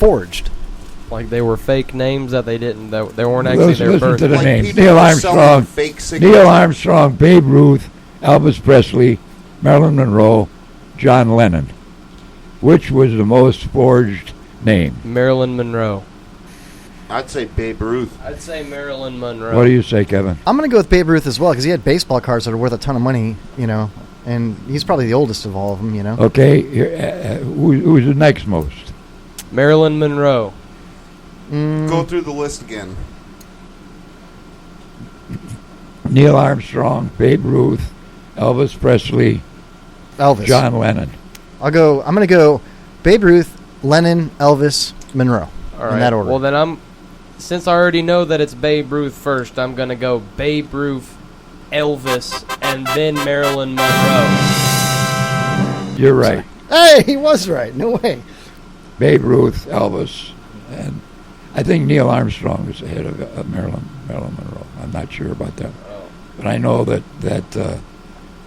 forged. Like they were fake names that they didn't. That they weren't actually their Listen birth. to the Like names: people Neil are selling Armstrong, fake cigarettes. Neil Armstrong, Babe Ruth, Elvis Presley, Marilyn Monroe, John Lennon. Which was the most forged name? Marilyn Monroe. I'd say Babe Ruth. I'd say Marilyn Monroe. What do you say, Kevin? I'm going to go with Babe Ruth as well because he had baseball cards that are worth a ton of money, and he's probably the oldest of all of them, Okay, who's the next most? Marilyn Monroe. Go through the list again. Neil Armstrong, Babe Ruth, Elvis Presley, Elvis. John Lennon. I'm going to go Babe Ruth, Lennon, Elvis, Monroe. All right. In that order. Well, then since I already know that it's Babe Ruth first, I'm going to go Babe Ruth, Elvis, and then Marilyn Monroe. You're right. Hey, he was right. No way. Babe Ruth, Elvis, and I think Neil Armstrong is ahead of Marilyn Monroe. I'm not sure about that, but I know that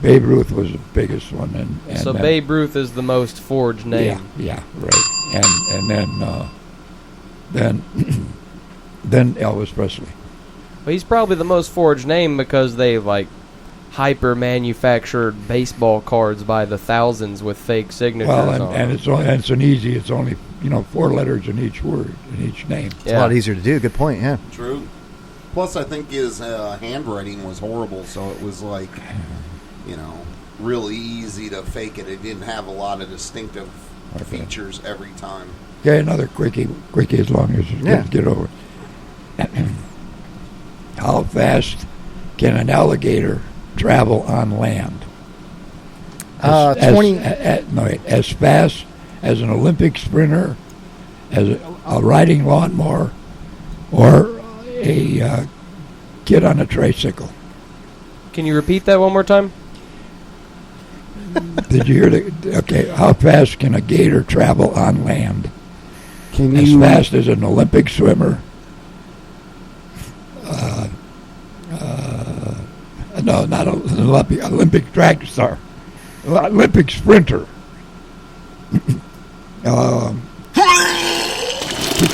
Babe Ruth was the biggest one. And so Babe Ruth is the most forged name. Yeah, right. And then then Elvis Presley. Well, he's probably the most forged name because they hyper manufactured baseball cards by the thousands with fake signatures Well, on and them. it's only 4 letters in each word, in each name. It's a lot easier to do. Good point, yeah. True. Plus, I think his handwriting was horrible, so it was really easy to fake it. It didn't have a lot of distinctive features every time. Okay, another quickie as long as you get over it. How fast can an alligator travel on land? 20. As fast as an Olympic sprinter, as a riding lawnmower, or a kid on a tricycle. Can you repeat that one more time? Did you hear okay, how fast can a gator travel on land? Can As fast as an Olympic swimmer. No, not an Olympic track star. Olympic sprinter.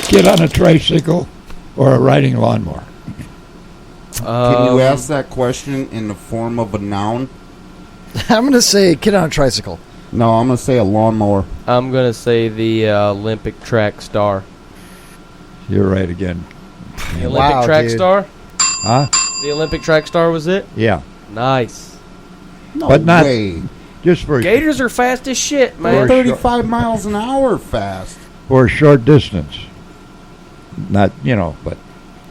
Get on a tricycle or a riding lawnmower. Can you ask that question in the form of a noun? I'm going to say kid on a tricycle. No, I'm going to say a lawnmower. I'm going to say the Olympic track star. You're right again. The Olympic track star? Huh? The Olympic track star was it? Yeah. Nice. No But not way. just for Gators are fast as shit, man. 35 miles an hour fast. for a short distance. Not, but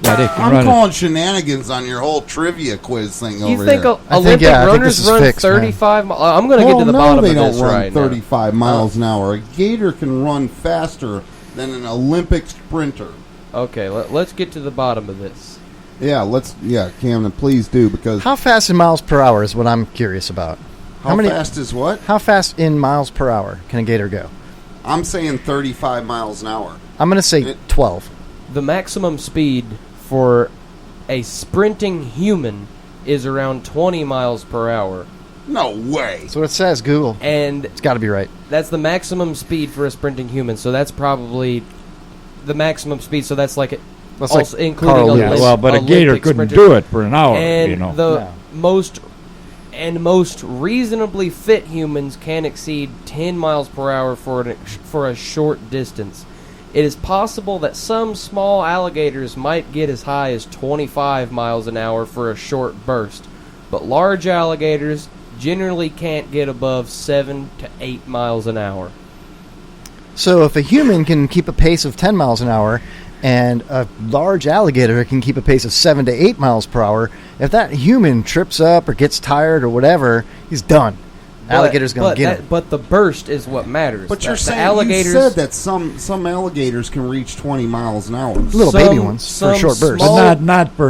yeah, they can I'm run calling shenanigans on your whole trivia quiz thing over You think here. Olympic I think runners this is run fixed, 35 miles? I'm going to get to the bottom they of don't this run right now. 35 miles an hour. A gator can run faster than an Olympic sprinter. Okay, let's get to the bottom of this. Yeah, Camden, please do, because How fast in miles per hour is what I'm curious about. how fast is what? How fast in miles per hour can a gator go? I'm saying 35 miles an hour. I'm going to say 12. The maximum speed for a sprinting human is around 20 miles per hour. No way. That's what it says, Google. And It's got to be right. that's the maximum speed for a sprinting human, so that's probably the maximum speed, so that's like That's also like including Carl Olympic, Lewis. well, but a gator Olympic couldn't sprinter. do it for an hour, And the No. most reasonably fit humans can exceed 10 miles per hour for a short distance. It is possible that some small alligators might get as high as 25 miles an hour for a short burst, but large alligators generally can't get above 7 to 8 miles an hour. So if a human can keep a pace of 10 miles an hour and a large alligator can keep a pace of 7 to 8 miles per hour, if that human trips up or gets tired or whatever, he's done. Alligator's going to get him. But the burst is what matters. But you're The saying alligators, you said that some alligators can reach 20 miles an hour. Little baby ones for a short burst. But not for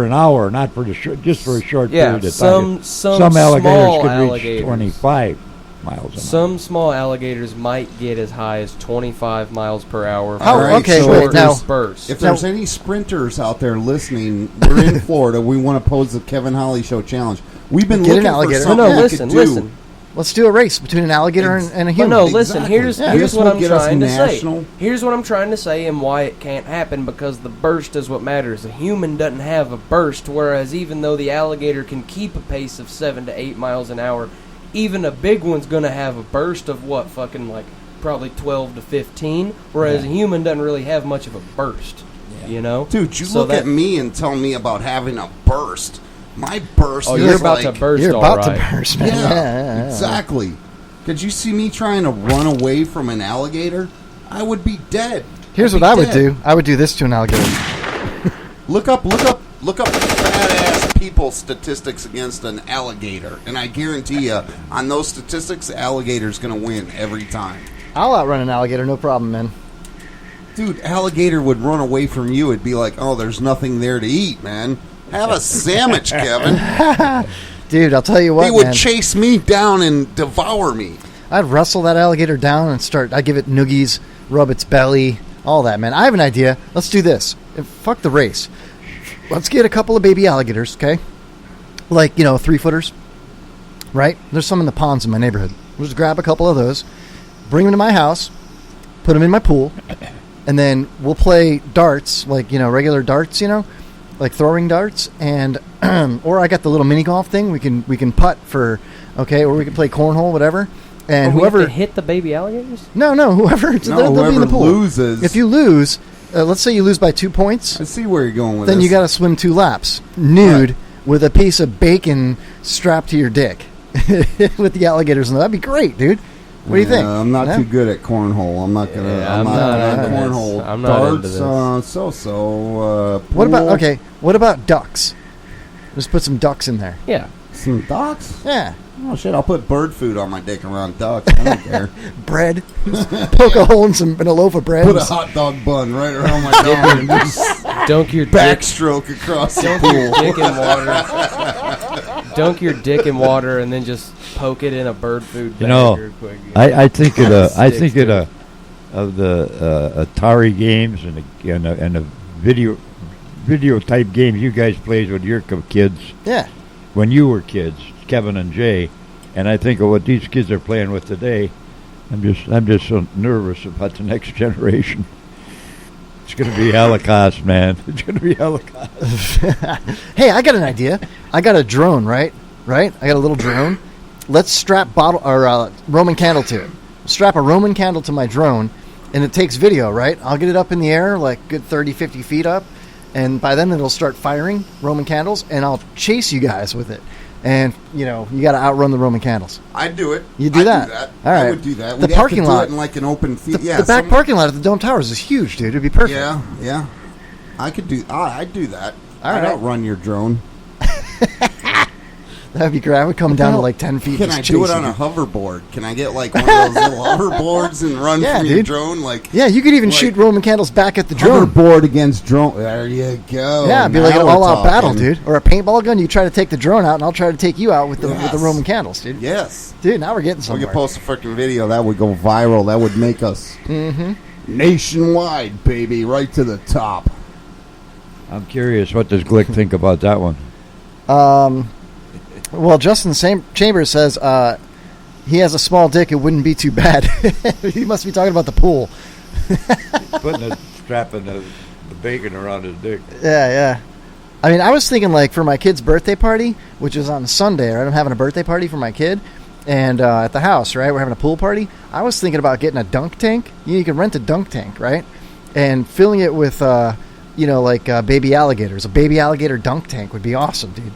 an hour, not for just for a short period of time. Some alligators small could alligators. reach 25 miles an hour. Some small alligators might get as high as 25 miles per hour for Oh, a okay, short wait, now- burst. If there's any sprinters out there listening, we're in Florida. We want to pose the Kevin Holly Show challenge. We've been Get an looking for alligator. something No, we listen. could do. Let's do a race between an alligator and a But human. no, listen. Exactly. Here's Yeah. here's This what will I'm get us trying to say. national. Here's what I'm trying to say, and why it can't happen, because the burst is what matters. A human doesn't have a burst, whereas even though the alligator can keep a pace of 7 to 8 miles an hour, even a big one's gonna have a burst of what, fucking like probably 12 to 15, whereas a human doesn't really have much of a burst. You know, Dude, you So look that- at me and tell me about having a burst. My burst Oh, is you're about like, to burst. You're all about right. to burst, man. Yeah, exactly. Could you see me trying to run away from an alligator? I would be dead. Here's I'd what I be would dead. do. I would do this to an alligator. Look up fat ass people statistics against an alligator, and I guarantee you, on those statistics, the alligator's gonna win every time. I'll outrun an alligator, no problem, man. Dude, alligator would run away from you. It'd be like, oh, there's nothing there to eat, man. Have a sandwich, Kevin. Dude, I'll tell you what, He would man. chase me down and devour me. I'd wrestle that alligator down and I'd give it noogies, rub its belly, all that, man. I have an idea. Let's do this. Fuck the race. Let's get a couple of baby alligators, okay? Like, 3-footers, right? There's some in the ponds in my neighborhood. We'll just grab a couple of those, bring them to my house, put them in my pool, and then we'll play darts, like, regular darts, like throwing darts, and or I got the little mini golf thing. We can putt for, okay, or we can play cornhole, whatever. And we whoever have to hit the baby alligators. no, whoever they'll be in whoever the pool. loses. If you lose, let's say you lose by 2 points, I see where you're going with then this. you got to swim 2 laps nude with a piece of bacon strapped to your dick with the alligators. And that'd be great, dude. What do you think? I'm not No? too good at cornhole. I'm not gonna. Yeah, I'm not into this. cornhole. I'm not Darts, into this. so. What about pool, okay? What about ducks? Just put some ducks in there. Yeah. some ducks? Yeah, Oh shit! I'll put bird food on my dick around ducks. I don't care. bread. Poke a hole in a loaf of bread. Put a hot dog bun right around my dog and just Dunk your dick. backstroke across the Dunk your pool. dick in water. Dunk your dick in water and then just poke it in a bird food bag You know, real quick. I think it Sticks to it. of the Atari games and the video type games you guys played with your kids Yeah, when you were kids, Kevin and Jay, and I think of what these kids are playing with today. I'm just so nervous about the next generation. It's going to be Holocaust, man. It's going to be Holocaust. Hey, I got an idea. I got a drone, right? I got a little drone. Let's strap Roman candle to it. Strap a Roman candle to my drone, and it takes video, right? I'll get it up in the air, like good 30, 50 feet up, and by then it'll start firing Roman candles, and I'll chase you guys with it. And, you got to outrun the Roman candles. I'd do it. You do I'd that? Do that. All right. I would do that. The We'd parking have to lot. do it in like an open field. The back parking lot at the Dome Towers is huge, dude. It'd be perfect. Yeah. I could do. I'd do that. All I'd right. outrun your drone. That'd be great. I would come down to like 10 feet. Can just I do it chasing on a you. hoverboard? Can I get like one of those little hoverboards and run Yeah, from your dude. drone? Like Yeah, you could even like shoot Roman candles back at the drone. hoverboard against drone. There you go. Yeah, it'd be like Now an we're all-out battle, talking. dude. Or a paintball gun. You try to take the drone out, and I'll try to take you out with the Yes. Roman candles, dude. Yes. Dude, now we're getting We somewhere. could post a freaking video that would go viral. That would make us nationwide, baby, right to the top. I'm curious, what does Glick think about that one? Well, Justin Chambers says he has a small dick. It wouldn't be too bad. He must be talking about the pool. Putting a strap in the bacon around his dick. Yeah. I mean, I was thinking like for my kid's birthday party, which is on Sunday, right? I'm having a birthday party for my kid, and at the house, right? We're having a pool party. I was thinking about getting a dunk tank. You can rent a dunk tank, right? And filling it with, baby alligators. A baby alligator dunk tank would be awesome, dude.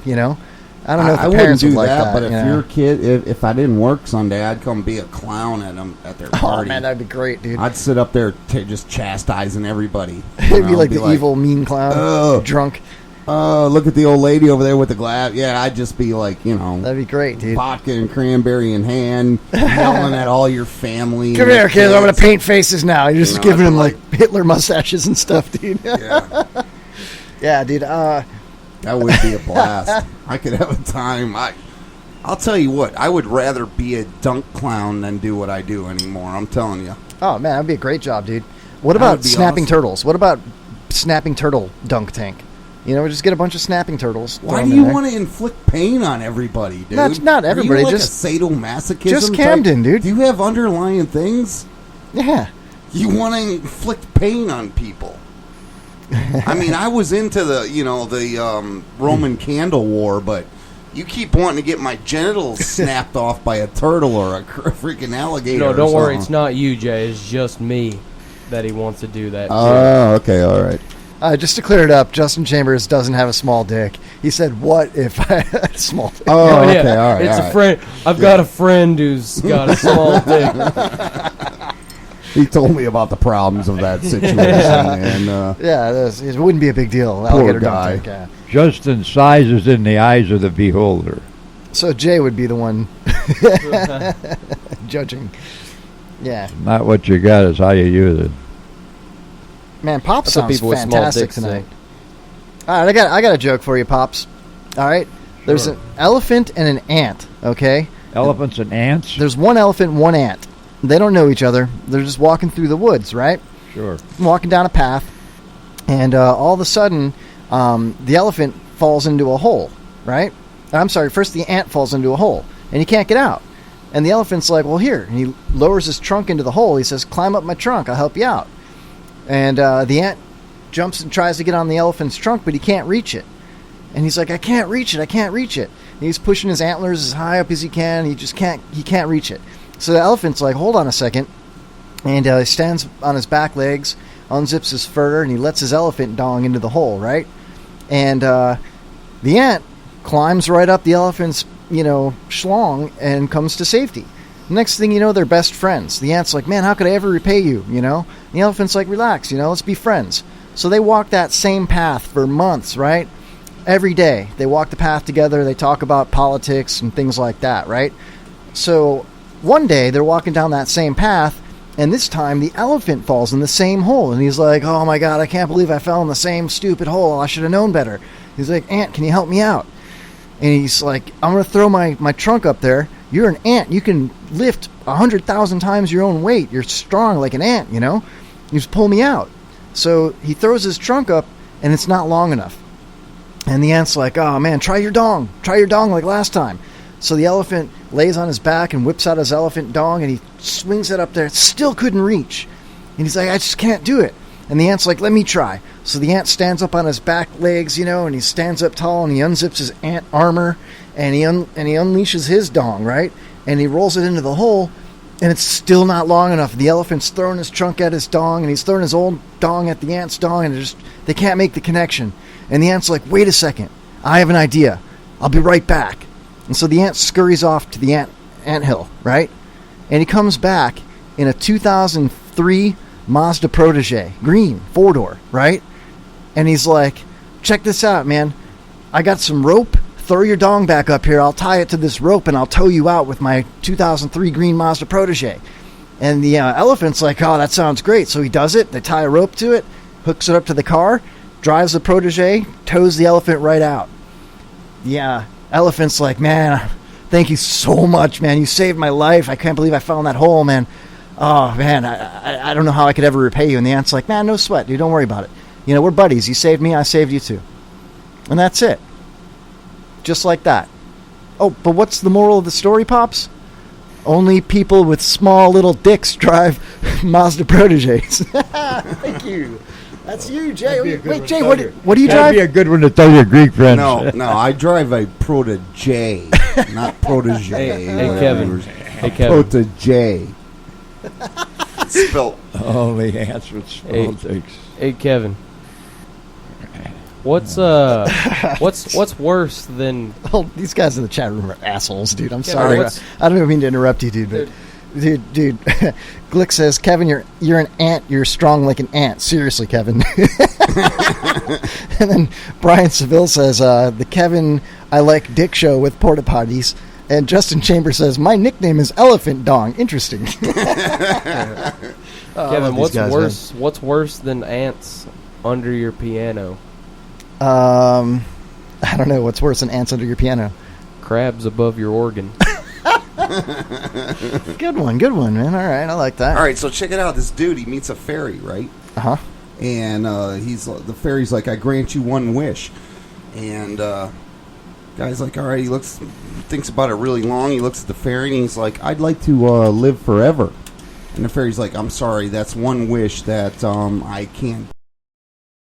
I don't know if the I wouldn't parents do would like that, that. but if your kid, if I didn't work Sunday, I'd come be a clown at their Oh, party. man, that'd be great, dude. I'd sit up there just chastising everybody. It'd be like the evil, mean clown, "Ugh. drunk. Oh, look at the old lady over there with the glass. Yeah, I'd just be like, That'd be great, dude. vodka and cranberry in hand, yelling at all your family. Come and here, your kids. I'm going to kids. paint faces now. You're just You know, giving I'd them be like Hitler mustaches and stuff, dude. Yeah, Yeah, dude. that would be a blast. I could have a time. I'll tell you what, I would rather be a dunk clown than do what I do anymore. I'm telling you. Oh, man, that'd be a great job, dude. What That about would be snapping awesome. turtles? What about snapping turtle dunk tank? You know, just get a bunch of snapping turtles. Why do you want to inflict pain on everybody, dude? Not everybody. Are you like just a sadomasochism just Camden, type? dude. Do you have underlying things? Yeah. You want to inflict pain on people. I mean, I was into the Roman candle war, but you keep wanting to get my genitals snapped off by a turtle or a freaking alligator. No, don't worry. something. It's not you, Jay. It's just me that he wants to do that. Oh, okay, all right. Just to clear it up, Justin Chambers doesn't have a small dick. He said, "What if I had a small dick?" Oh, yeah. okay, all right. It's all a right. friend. I've got a friend who's got a small dick. He told me about the problems of that situation, and Yeah, it wouldn't be a big deal. Alligator guy. don't take, Justin's size is in the eyes of the beholder. So Jay would be the one judging. Yeah, Not what you got, is how you use it. man, Pops That's what sounds people with small fantastic dicks tonight. say. All right, I got a joke for you, Pops. All right, there's Sure. an elephant and an ant. Okay, Elephants and ants? there's one elephant, and one ant. They don't know each other. They're just walking through the woods, right? Sure. Walking down a path, and all of a sudden, the elephant falls into a hole, right? I'm sorry, first the ant falls into a hole, and he can't get out. And the elephant's like, well, here. And he lowers his trunk into the hole. He says, climb up my trunk. I'll help you out. And the ant jumps and tries to get on the elephant's trunk, but he can't reach it. And he's like, I can't reach it. And he's pushing his antlers as high up as he can. He can't reach it. So the elephant's like, hold on a second. And he stands on his back legs, unzips his fur, and he lets his elephant dong into the hole, right? And the ant climbs right up the elephant's, schlong and comes to safety. Next thing you know, they're best friends. The ant's like, man, how could I ever repay you, And the elephant's like, relax, let's be friends. So they walk that same path for months, right? Every day. They walk the path together. They talk about politics and things like that, right? So one day they're walking down that same path, and this time the elephant falls in the same hole. And he's like, oh my God, I can't believe I fell in the same stupid hole. I should have known better. He's like, Ant, can you help me out? And he's like, I'm going to throw my trunk up there. You're an ant. You can lift 100,000 times your own weight. You're strong like an ant, You just pull me out. So he throws his trunk up, and it's not long enough. And the ant's like, oh man, try your dong like last time. So the elephant lays on his back and whips out his elephant dong, and he swings it up there. It still couldn't reach. And he's like, I just can't do it. And the ant's like, let me try. So the ant stands up on his back legs, and he stands up tall, and he unzips his ant armor, and he unleashes his dong, right? And he rolls it into the hole, and it's still not long enough. The elephant's throwing his trunk at his dong, and he's throwing his old dong at the ant's dong, and they can't make the connection. And the ant's like, wait a second. I have an idea. I'll be right back. And so the ant scurries off to the anthill, right? And he comes back in a 2003 Mazda Protege, green, 4-door, right? And he's like, check this out, man. I got some rope. Throw your dong back up here. I'll tie it to this rope, and I'll tow you out with my 2003 green Mazda Protege. And the elephant's like, oh, that sounds great. So he does it. They tie a rope to it, hooks it up to the car, drives the Protege, tows the elephant right out. Yeah. Elephant's like, man, thank you so much, man. You saved my life. I can't believe I fell in that hole, man. Oh, man, I don't know how I could ever repay you. And the ant's like, man, no sweat, dude. Don't worry about it. We're buddies. You saved me. I saved you too. And that's it. Just like that. Oh, but what's the moral of the story, Pops? Only people with small little dicks drive Mazda Proteges. Thank you. That's you, Jay. Wait, Jay, what do you drive? That'd be a good one to tell your Greek friends. No, I drive a Protege, not Protege. Hey, Kevin. Protege. Spelt. Only ants with small dicks. Hey, Kevin. What's worse than? Oh, these guys in the chat room are assholes, dude. I'm Kevin, sorry. what's- I don't even mean to interrupt you, dude. But dude. Glick says, Kevin, you're an ant. You're strong like an ant. Seriously, Kevin. And then Brian Seville says, the Kevin I like dick show with porta potties. And Justin Chambers says, my nickname is Elephant Dong. Interesting. Kevin, what's worse? Man. What's worse than ants under your piano? I don't know. What's worse than ants under your piano? Crabs above your organ. Good one, man. All right, I like that. All right, so check it out. This dude, he meets a fairy, right? Uh-huh. And the fairy's like, I grant you one wish. And guy's like, all right. He thinks about it really long. He looks at the fairy and he's like, I'd like to live forever. And the fairy's like, I'm sorry, that's one wish that I can't